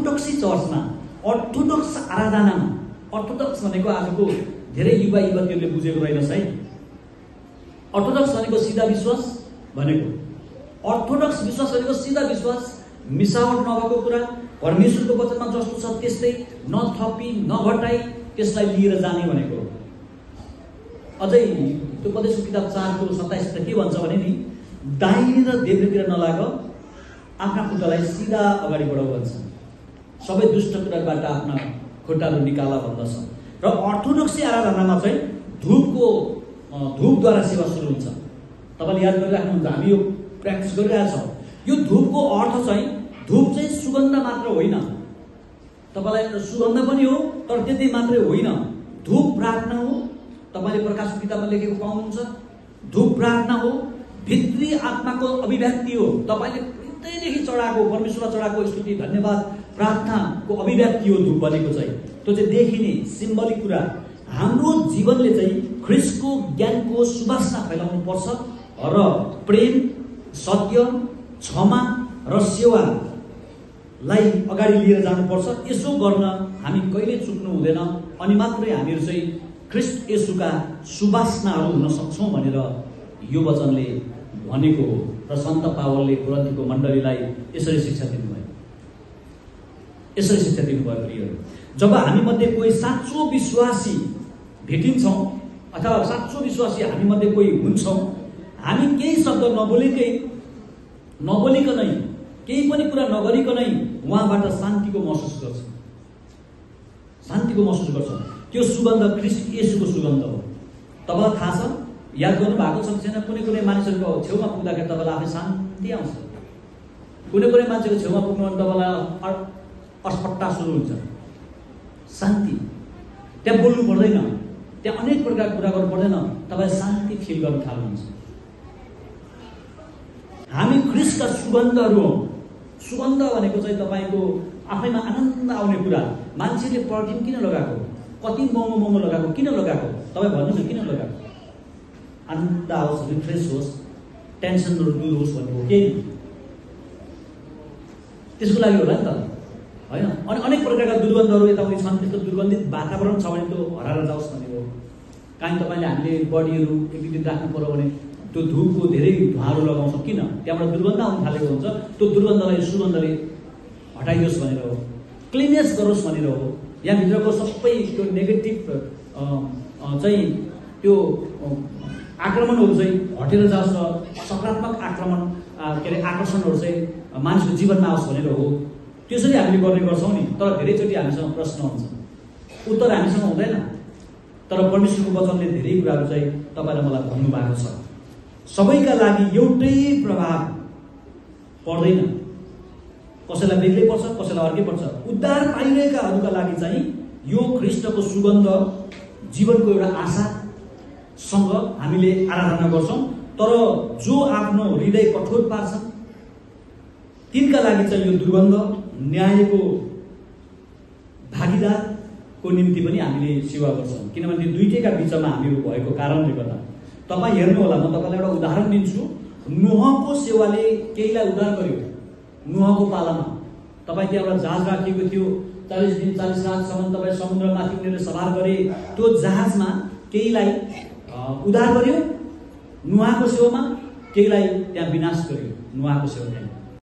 अर्थोडक्सी चर्चमा, orthodox आराधनामा, orthodox भनेको आजको धेरै युवा युवतीहरूले बुझेको रहेनछ है। अर्थोडक्स भनेको सिधा विश्वास भनेको, अर्थोडक्स विश्वास भनेको सिधा विश्वास, मिसावट नभएको कुरा, परमेश्वरको वचनमा जस्तो छ त्यस्तै, नथपी नघटाई त्यसलाई लिएर जाने भनेको। अझै त्यो उपदेशको किताब 4:27 के भन्छ भने नि, दाहिने र देब्रेतिर नलाग, आफ्ना खुट्टालाई सिधा अगाडि बढाउ भन्छ। सबै दुष्ट कुराबाट आफ्ना खुट्टाहरू निकाला भन्दछ। र अर्थोडक्सी आराधनामा चाहिँ धूपद्वारा सेवा सुरु हुन्छ। तपाईँले याद गरिराख्नुहुन्छ, हामी यो प्र्याक्टिस गरिरहेछौँ। यो धूपको अर्थ चाहिँ, धूप चाहिँ सुगन्ध मात्र होइन, तपाईँलाई सुगन्ध पनि हो, तर त्यति मात्रै होइन। धूप प्रार्थना हो, तपाईँले प्रकाशको किताबमा लेखेको पाउनुहुन्छ। धूप प्रार्थना हो, भित्री आत्माको अभिव्यक्ति हो, तपाईँले हृदयदेखि चढाएको, परमेश्वरमा चढाएको स्तुति धन्यवाद प्रार्थनाको अभिव्यक्ति हो धूप भनेको चाहिँ। त्यो चाहिँ देखिने सिम्बलिक कुरा। हाम्रो जीवनले चाहिँ ख्रीष्टको ज्ञानको सुवासना फैलाउनु पर्छ र प्रेम, सत्य, क्षमा र सेवालाई अगाडि लिएर जानुपर्छ। यसो गर्न हामी कहिले चुक्नु हुँदैन, अनि मात्रै हामीहरू चाहिँ ख्रीष्ट येशूका सुवासनाहरू हुन सक्छौँ भनेर यो वचनले भनेको हो। र सन्त पावलले कोरिन्थीको मण्डलीलाई यसरी शिक्षा दिनुभयो, यसरी शिक्षा दिनुभयो प्रियहरू। जब हामी मध्ये कोही साँचो विश्वासी भेटिन्छौँ अथवा साँचो विश्वासी हामी मध्ये कोही हुन्छौँ, हामी केही शब्द नबोलिकनै केही पनि कुरा नगरिकनै उहाँबाट शान्तिको महसुस गर्छौँ, शान्तिको महसुस गर्छौँ। त्यो सुगन्ध ख्रीष्ट येशूको सुगन्ध हो। तपाईँलाई थाहा छ, याद गर्नु भएको छ कि छैन, कुनै कुनै मानिसहरूको छेउमा पुग्दाखेरि तपाईँलाई आफै शान्ति आउँछ। कुनै कुनै मान्छेको छेउमा पुग्नु भने तपाईँलाई अस्पट्टा सुरु हुन्छ, शान्ति। त्यहाँ बोल्नु पर्दैन, त्यहाँ अनेक प्रकारको कुरा गर्नु पर्दैन, तपाईँ शान्ति फिल गर्न थाल्नुहुन्छ। हामी ख्रीष्टका सुगन्धहरू हौँ। सुगन्ध भनेको चाहिँ तपाईँको आफैमा आनन्द आउने कुरा। मान्छेले पर्फ्युम किन लगाएको, कति महँगो महँगो लगाएको, किन लगाएको, तपाईँ भन्नुहोस् न किन लगाएको? आनन्द आओस्, रिफ्रेस होस्, टेन्सनहरू दूर होस् भनेको केही त्यसको लागि होला नि त, होइन? अनि अनेक प्रकारका दुर्गन्धहरू यताउति छन्, त्यस्तो दुर्गन्धित वातावरण छ भने त्यो हराएर जाओस् भनेको। काहीँ तपाईँले हामीले बडीहरू एक दिन राख्नु पर्यो भने त्यो धुपको धेरै धुवाँहरू लगाउँछौँ, किन? त्यहाँबाट दुर्गन्ध आउनु थालेको हुन्छ। त्यो दुर्गन्धलाई सुगन्धले हटाइयोस् भनेर हो, क्लिनेस गरोस् भनेर हो। यहाँभित्रको सबै त्यो नेगेटिभ चाहिँ त्यो आक्रमणहरू चाहिँ हटेर जाओस् र सकारात्मक आक्रमण के अरे आकर्षणहरू चाहिँ मानिसको जीवनमा आओस् भनेर हो। त्यसरी हामीले गर्ने गर्छौँ नि। तर धेरैचोटि हामीसँग प्रश्न हुन्छ, उत्तर हामीसँग हुँदैन। तर परमेश्वरको वचनले धेरै कुराहरू चाहिँ तपाईँलाई मलाई भन्नुभएको छ। सबैका लागि एउटै प्रभाव पर्दैन, कसैलाई बेग्लै पर्छ, कसैलाई अर्कै पर्छ। उद्धार पाइरहेकाहरूका लागि चाहिँ यो ख्रीष्टको सुगन्ध जीवनको एउटा आशासँग हामीले आराधना गर्छौँ। तर जो आफ्नो हृदय कठोर पार्छन् तिनका लागि चाहिँ यो दुर्गन्ध न्यायको भागीदारको निम्ति पनि हामीले सेवा गर्छौँ। किनभने दुईटैका बिचमा हामीहरू भएको कारणले गर्दा। तपाईँ हेर्नु होला, म तपाईँलाई एउटा उदाहरण दिन्छु। नोहको सेवाले केहीलाई उद्धार गर्यो। नोहको पालामा तपाईँ त्यहाँ एउटा जहाज राखिएको थियो, 40 दिन 40 रातसम्म तपाईँ समुद्रमाथि उनीहरूले सवार गरे। त्यो जहाजमा केहीलाई उद्धार गर्यो नोहको सेवामा, केहीलाई त्यहाँ विनाश गर्यो नोहको सेवामा।